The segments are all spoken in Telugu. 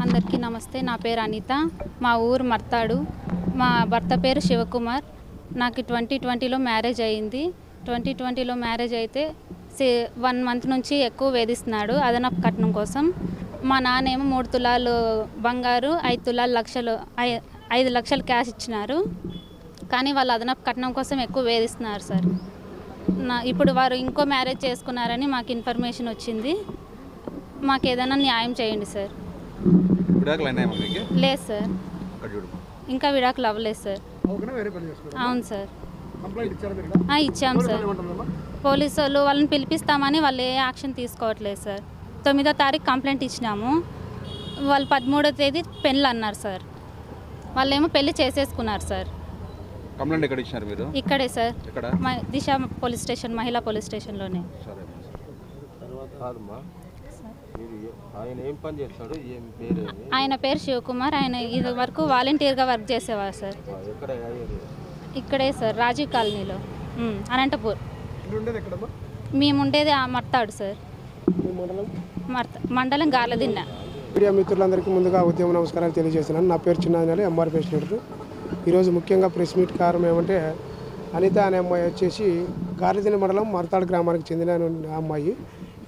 అందరికీ నమస్తే. నా పేరు అనిత. మా ఊరు మర్తాడు. మా భర్త పేరు శివకుమార్. నాకు 2020లో మ్యారేజ్ అయింది. 2020లో మ్యారేజ్ అయితే 1 మంత్ నుంచి ఎక్కువ వేధిస్తున్నాడు అదనపు కట్నం కోసం. మా నాన్నేమో 3 తులాలు బంగారు, 5 లక్షలు క్యాష్ ఇచ్చినారు. కానీ వాళ్ళు అదనపు కట్నం కోసం ఎక్కువ వేధిస్తున్నారు సార్. ఇప్పుడు వారు ఇంకో మ్యారేజ్ చేసుకున్నారని మాకు ఇన్ఫర్మేషన్ వచ్చింది. మాకు ఏదైనా న్యాయం చేయండి సార్. లేదు సార్, ఇంకా విడాకులు అవ్వలేదు సార్. అవును సార్, ఇచ్చాం సార్. పోలీసు వాళ్ళని పిలిపిస్తామని వాళ్ళు ఏ యాక్షన్ తీసుకోవట్లేదు సార్. 9వ తారీఖు కంప్లైంట్ ఇచ్చినాము. వాళ్ళు 13వ తేదీ పెళ్ళి అన్నారు సార్. వాళ్ళేమో పెళ్లి చేసేసుకున్నారు సార్. కంప్లైంట్ ఎక్కడ ఇచ్చారు మీరు? ఇక్కడే సార్, దిశ పోలీస్ స్టేషన్, మహిళా పోలీస్ స్టేషన్లోనే. ఆయన పేరు శివకుమార్. ఆయన ఇది వరకు వాలంటీర్గా వర్క్ చేసేవారు సార్. ఇక్కడే సార్, రాజీవ్ కాలనీలో, అనంతపూర్. మేము ఉండేది మర్తాడు సార్, మండలం గార్లదిన్న. మీడియా మిత్రులందరికీ ముందుగా ఉద్యమ నమస్కారాలు తెలియజేస్తున్నాను. నా పేరు చిన్నాజనాలి, ఎంఆర్ ప్రెసిడెంట్. ఈరోజు ముఖ్యంగా ప్రెస్ మీట్ కారణం ఏమంటే, అనిత అనే అమ్మాయి వచ్చేసి గార్లదిన్న మండలం మర్తాడు గ్రామానికి చెందిన అమ్మాయి.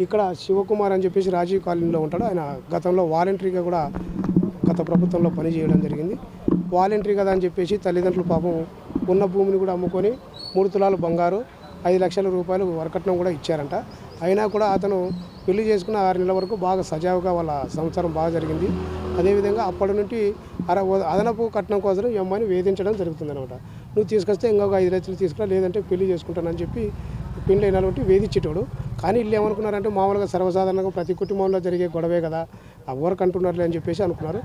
ఇక్కడ శివకుమార్ అని చెప్పేసి రాజీవ్ కాలనీలో ఉంటాడు. ఆయన గతంలో వాలంటరీగా కూడా గత ప్రభుత్వంలో పనిచేయడం జరిగింది. వాలంటరీ కదా అని చెప్పేసి తల్లిదండ్రులు పాపం ఉన్న భూమిని కూడా అమ్ముకొని 3 తులాలు బంగారు, 5 లక్షల రూపాయలు వరకట్నం కూడా ఇచ్చారంట. అయినా కూడా అతను పెళ్లి చేసుకున్న 6 నెలల వరకు బాగా సజావుగా వాళ్ళ సంసారం బాగా జరిగింది. అదేవిధంగా అప్పటి నుండి అదనపు కట్నం కోసం ఈ అమ్మాయిని వేధించడం జరుగుతుందన్నమాట. నువ్వు తీసుకొస్తే ఇంకొక 5 లక్షలు తీసుకురా, లేదంటే పెళ్లి చేసుకుంటానని చెప్పి పెళ్లి అయిన బట్టి వేధించేటోడు. కానీ వీళ్ళు ఏమనుకున్నారంటే, మామూలుగా సర్వసాధారణంగా ప్రతి కుటుంబంలో జరిగే గొడవే కదా, ఎవరికి అంటున్నారులే అని చెప్పేసి అనుకున్నారు.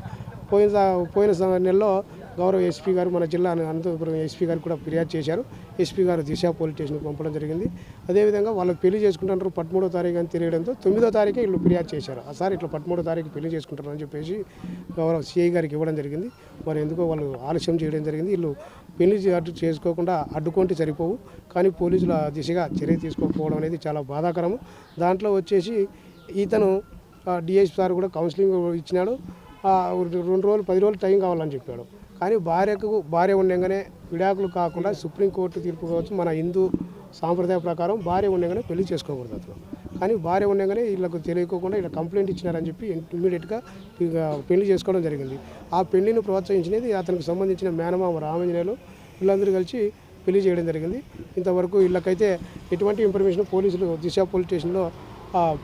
పోయిన నెలలో గౌరవ ఎస్పీ గారు, మన జిల్లా అనంతపురం ఎస్పీ గారు కూడా ఫిర్యాదు చేశారు. ఎస్పీ గారు దిశ పోలీస్ స్టేషన్కి పంపడం జరిగింది. అదేవిధంగా వాళ్ళు పెళ్లి చేసుకుంటున్నారు 13వ తారీఖు అని తెలియడంతో 9వ తారీఖే వీళ్ళు ఫిర్యాదు చేశారు. సార్ ఇట్లా 13వ తారీఖు పెళ్లి చేసుకుంటారని చెప్పేసి గౌరవ సిఐ గారికి ఇవ్వడం జరిగింది. మరి ఎందుకో వాళ్ళు ఆలస్యం చేయడం జరిగింది. వీళ్ళు పెళ్లి చేసుకోకుండా అడ్డుకుంటే సరిపోవు, కానీ పోలీసుల దిశగా చర్య తీసుకోకపోవడం అనేది చాలా బాధాకరము. దాంట్లో వచ్చేసి ఇతను డిఎస్పీ సార్ కూడా కౌన్సిలింగ్ ఇచ్చినాడు. 2 రోజులు 10 రోజులు టైం కావాలని చెప్పాడు. కానీ భార్య ఉండగానే విడాకులు కాకుండా సుప్రీంకోర్టు తీర్పు కావచ్చు, మన హిందూ సాంప్రదాయ ప్రకారం భార్య ఉండగానే పెళ్లి చేసుకోకూడదు అతను. కానీ భార్య ఉండగానే వీళ్ళకు తెలియకోకుండా ఇలా కంప్లైంట్ ఇచ్చినారని చెప్పి ఇమ్మీడియట్గా పెళ్లి చేసుకోవడం జరిగింది. ఆ పెళ్లిని ప్రోత్సహించినది అతనికి సంబంధించిన మేనమామ రామాంజనేయులు, వీళ్ళందరూ కలిసి పెళ్లి చేయడం జరిగింది. ఇంతవరకు వీళ్ళకైతే ఎటువంటి ఇన్ఫర్మేషన్ పోలీసులు దిశ పోలీస్ స్టేషన్లో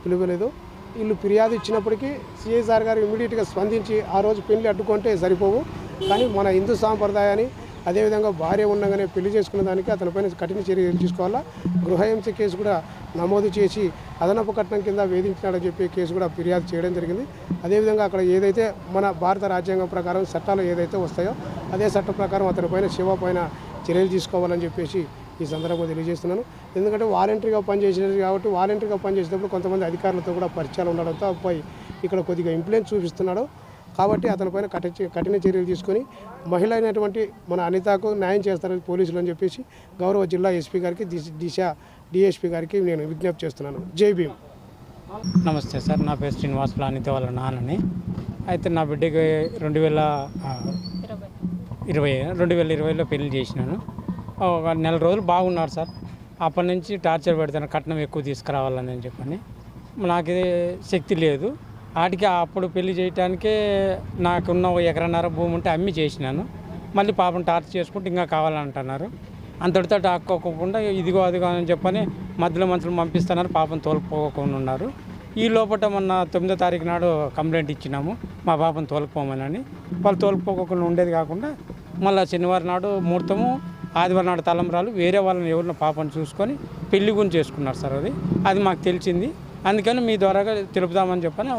పిలవలేదు. వీళ్ళు ఫిర్యాదు ఇచ్చినప్పటికీ సిఐ సార్ గారు ఇమ్మీడియట్గా స్పందించి ఆ రోజు పెళ్లి అడ్డుకుంటే సరిపోవు, కానీ మన హిందూ సాంప్రదాయాన్ని, అదేవిధంగా భార్య ఉండగానే పెళ్లి చేసుకున్న దానికి అతనిపైన కఠిన చర్యలు తీసుకోవాలా. గృహహింస కేసు కూడా నమోదు చేసి అదనపు కట్నం కింద వేధించినాడని చెప్పి కేసు కూడా ఫిర్యాదు చేయడం జరిగింది. అదేవిధంగా అక్కడ ఏదైతే మన భారత రాజ్యాంగం ప్రకారం చట్టాలు ఏదైతే వస్తాయో అదే చట్టం ప్రకారం అతనిపైన శివ పైన చర్యలు తీసుకోవాలని చెప్పేసి ఈ సందర్భంగా తెలియజేస్తున్నాను. ఎందుకంటే వాలంటరీగా పనిచేసేది కాబట్టి, వాలంటరీగా పనిచేసేటప్పుడు కొంతమంది అధికారులతో కూడా పరిచయాలు ఉండడంతో అబ్బాయి ఇక్కడ కొద్దిగా ఇన్ఫ్లుయెన్స్ చూపిస్తున్నాడు. కాబట్టి అతనిపైన కఠిన చర్యలు తీసుకొని మహిళ అయినటువంటి మన అనితకు న్యాయం చేస్తారని పోలీసులు అని చెప్పేసి గౌరవ జిల్లా ఎస్పీ గారికి, దిశ డిఎస్పీ గారికి నేను విజ్ఞప్తి చేస్తున్నాను. జై భీమ్. నమస్తే సార్, నా పేరు శ్రీనివాసులు, అనిత వాళ్ళ నాన్నని. అయితే నా బిడ్డకి 2020లో పెళ్లి చేసినాను. ఒక నెల రోజులు బాగున్నారు సార్. అప్పటి నుంచి టార్చర్ పెడతాను, కట్నం ఎక్కువ తీసుకురావాలని చెప్పని. నాకు శక్తి లేదు. వాటికి అప్పుడు పెళ్లి చేయడానికే నాకున్న 1.5 ఎకరాల భూమి ఉంటే అమ్మి చేసినాను. మళ్ళీ పాపం టార్చర్ చేసుకుంటే ఇంకా కావాలంటున్నారు. అంతటితో ఆక్కోకుండా ఇదిగో అదిగో అని చెప్పని మధ్యలో మనుషులు పంపిస్తున్నారు, పాపం తోలుకోకుండా ఉన్నారు. ఈ లోపల మొన్న 9వ తారీఖు నాడు కంప్లైంట్ ఇచ్చినాము మా పాపను తోలుకోమని. వాళ్ళు తోలుకోకుండా ఉండేది కాకుండా మళ్ళీ శనివారం నాడు ముహూర్తము, ఆదివారం నాడు తలంబ్రాలు, వేరే వాళ్ళని ఎవరిని పాపను చూసుకొని పెళ్లి గురించి చేసుకున్నారు సార్. అది మాకు తెలిసింది. అందుకని మీ ద్వారా తెలుపుదామని చెప్పని